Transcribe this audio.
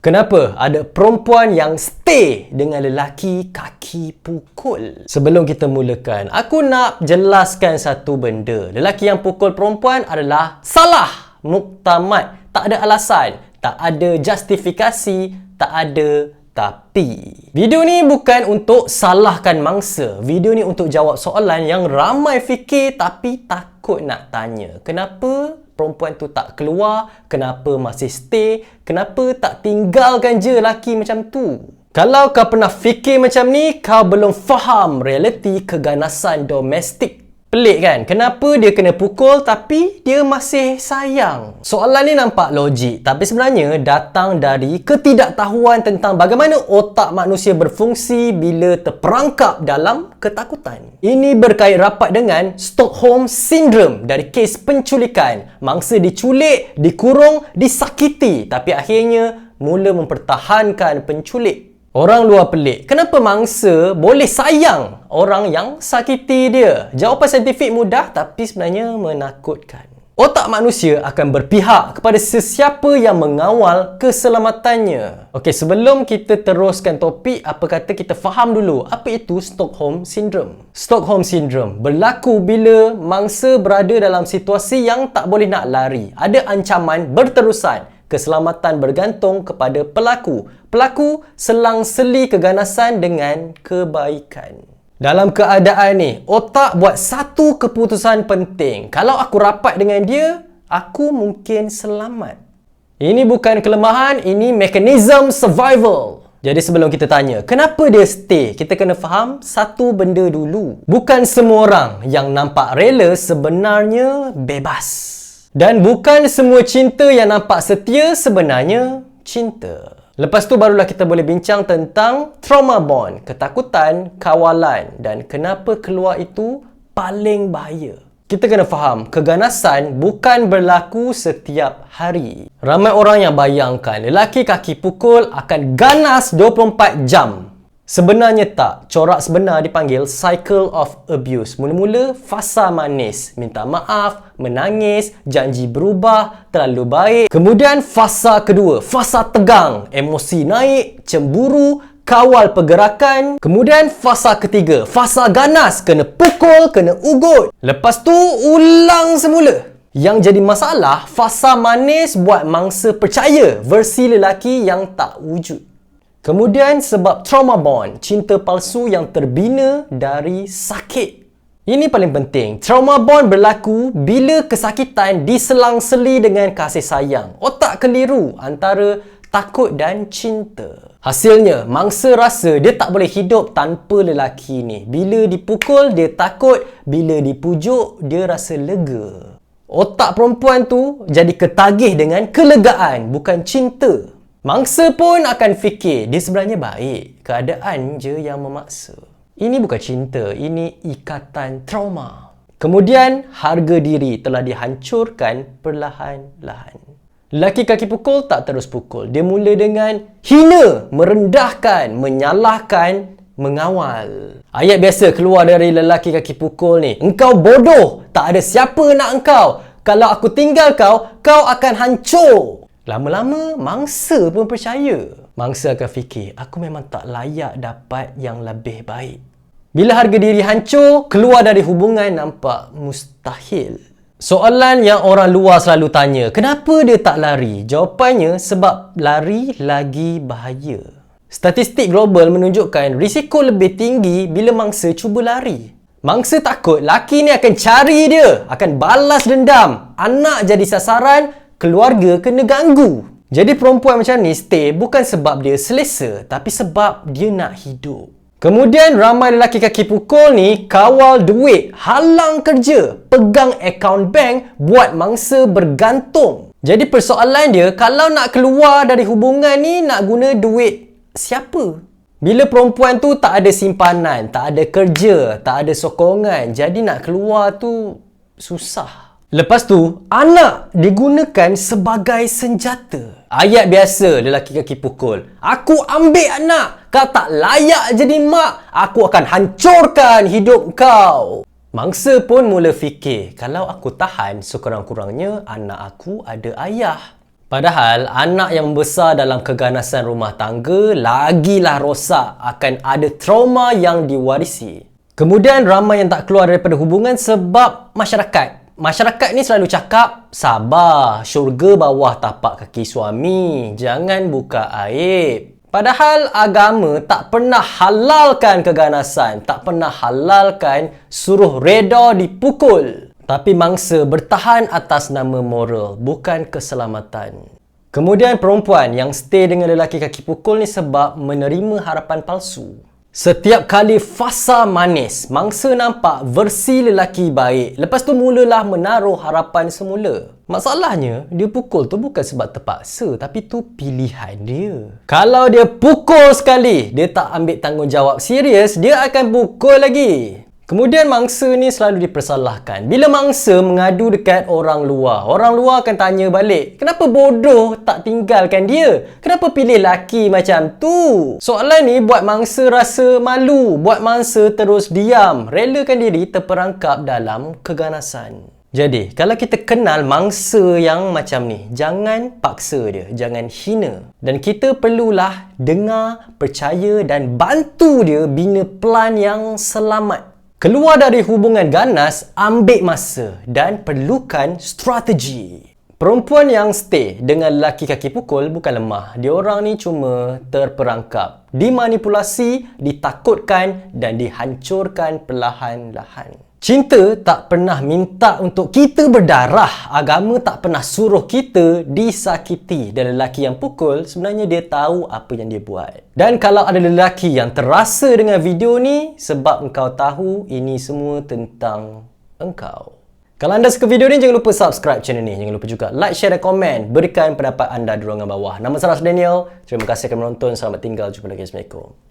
Kenapa ada perempuan yang stay dengan lelaki kaki pukul? Sebelum kita mulakan, aku nak jelaskan satu benda. Lelaki yang pukul perempuan adalah salah. Muktamad. Tak ada alasan. Tak ada justifikasi. Tak ada tapi. Video ni bukan untuk salahkan mangsa. Video ni untuk jawab soalan yang ramai fikir tapi takut nak tanya. Kenapa perempuan tu tak keluar? Kenapa masih stay? Kenapa tak tinggalkan je lelaki macam tu? Kalau kau pernah fikir macam ni, kau belum faham realiti keganasan domestik. Pelik kan? Kenapa dia kena pukul tapi dia masih sayang? Soalan ni nampak logik, tapi sebenarnya datang dari ketidaktahuan tentang bagaimana otak manusia berfungsi bila terperangkap dalam ketakutan. Ini berkait rapat dengan Stockholm Syndrome dari kes penculikan. Mangsa diculik, dikurung, disakiti, tapi akhirnya mula mempertahankan penculik. Orang luar pelik. Kenapa mangsa boleh sayang orang yang sakiti dia? Jawapan saintifik mudah tapi sebenarnya menakutkan. Otak manusia akan berpihak kepada sesiapa yang mengawal keselamatannya. Okey, sebelum kita teruskan topik, apa kata kita faham dulu apa itu Stockholm Syndrome. Stockholm Syndrome berlaku bila mangsa berada dalam situasi yang tak boleh nak lari. Ada ancaman berterusan. Keselamatan bergantung kepada pelaku. Pelaku selang-seli keganasan dengan kebaikan. Dalam keadaan ni, otak buat satu keputusan penting. Kalau aku rapat dengan dia, aku mungkin selamat. Ini bukan kelemahan, ini mekanisme survival. Jadi sebelum kita tanya, kenapa dia stay? Kita kena faham satu benda dulu. Bukan semua orang yang nampak rela sebenarnya bebas. Dan bukan semua cinta yang nampak setia sebenarnya cinta. Lepas tu barulah kita boleh bincang tentang trauma bond, ketakutan, kawalan dan kenapa keluar itu paling bahaya. Kita kena faham, keganasan bukan berlaku setiap hari. Ramai orang yang bayangkan lelaki kaki pukul akan ganas 24 jam. Sebenarnya tak. Corak sebenar dipanggil cycle of abuse. Mula-mula fasa manis, minta maaf, menangis, janji berubah, terlalu baik. Kemudian fasa kedua, fasa tegang, emosi naik, cemburu, kawal pergerakan. Kemudian fasa ketiga, fasa ganas, kena pukul, kena ugut. Lepas tu ulang semula. Yang jadi masalah, fasa manis buat mangsa percaya versi lelaki yang tak wujud. Kemudian sebab trauma bond, cinta palsu yang terbina dari sakit. Ini paling penting. Trauma bond berlaku bila kesakitan diselang-seli dengan kasih sayang. Otak keliru antara takut dan cinta. Hasilnya, mangsa rasa dia tak boleh hidup tanpa lelaki ni. Bila dipukul, dia takut. Bila dipujuk, dia rasa lega. Otak perempuan tu jadi ketagih dengan kelegaan, bukan cinta. Mangsa pun akan fikir dia sebenarnya baik. Keadaan je yang memaksa. Ini bukan cinta, ini ikatan trauma. Kemudian, harga diri telah dihancurkan perlahan-lahan. Lelaki kaki pukul tak terus pukul. Dia mula dengan hina, merendahkan, menyalahkan, mengawal. Ayat biasa keluar dari lelaki kaki pukul ni. Engkau bodoh, tak ada siapa nak engkau. Kalau aku tinggal kau, kau akan hancur. Lama-lama, mangsa pun percaya. Mangsa akan fikir, aku memang tak layak dapat yang lebih baik. Bila harga diri hancur, keluar dari hubungan nampak mustahil. Soalan yang orang luar selalu tanya, kenapa dia tak lari? Jawapannya, sebab lari lagi bahaya. Statistik global menunjukkan risiko lebih tinggi bila mangsa cuba lari. Mangsa takut laki ni akan cari dia, akan balas dendam, anak jadi sasaran, keluarga kena ganggu. Jadi perempuan macam ni stay bukan sebab dia selesa, tapi sebab dia nak hidup. Kemudian ramai lelaki kaki pukul ni kawal duit, halang kerja, pegang akaun bank, buat mangsa bergantung. Jadi persoalan dia, kalau nak keluar dari hubungan ni nak guna duit siapa? Bila perempuan tu tak ada simpanan, tak ada kerja, tak ada sokongan, jadi nak keluar tu susah. Lepas tu, anak digunakan sebagai senjata. Ayat biasa lelaki kaki pukul. Aku ambil anak. Kau tak layak jadi mak. Aku akan hancurkan hidup kau. Mangsa pun mula fikir, kalau aku tahan, sekurang-kurangnya anak aku ada ayah. Padahal anak yang membesar dalam keganasan rumah tangga lagilah rosak, akan ada trauma yang diwarisi. Kemudian ramai yang tak keluar daripada hubungan sebab masyarakat. Masyarakat ni selalu cakap, sabar, syurga bawah tapak kaki suami, jangan buka aib. Padahal agama tak pernah halalkan keganasan, tak pernah halalkan suruh reda dipukul. Tapi mangsa bertahan atas nama moral, bukan keselamatan. Kemudian perempuan yang stay dengan lelaki kaki pukul ni sebab menerima harapan palsu. Setiap kali fasa manis, mangsa nampak versi lelaki baik. Lepas tu mulalah menaruh harapan semula. Masalahnya, dia pukul tu bukan sebab terpaksa, tapi tu pilihan dia. Kalau dia pukul sekali, dia tak ambil tanggungjawab serius, dia akan pukul lagi. Kemudian mangsa ni selalu dipersalahkan. Bila mangsa mengadu dekat orang luar akan tanya balik, kenapa bodoh tak tinggalkan dia? Kenapa pilih laki macam tu? Soalan ni buat mangsa rasa malu, buat mangsa terus diam, relakan diri terperangkap dalam keganasan. Jadi, kalau kita kenal mangsa yang macam ni, jangan paksa dia, jangan hina. Dan kita perlulah dengar, percaya dan bantu dia bina plan yang selamat. Keluar dari hubungan ganas, ambil masa dan perlukan strategi. Perempuan yang stay dengan lelaki kaki pukul bukan lemah. Diorang ni cuma terperangkap, dimanipulasi, ditakutkan dan dihancurkan perlahan-lahan. Cinta tak pernah minta untuk kita berdarah. Agama tak pernah suruh kita disakiti. Dan lelaki yang pukul, sebenarnya dia tahu apa yang dia buat. Dan kalau ada lelaki yang terasa dengan video ni, sebab engkau tahu ini semua tentang engkau. Kalau anda suka video ni, jangan lupa subscribe channel ni. Jangan lupa juga like, share dan komen. Berikan pendapat anda di ruangan bawah. Nama saya Daniel. Terima kasih kerana menonton. Selamat tinggal. Jumpa lagi. Assalamualaikum.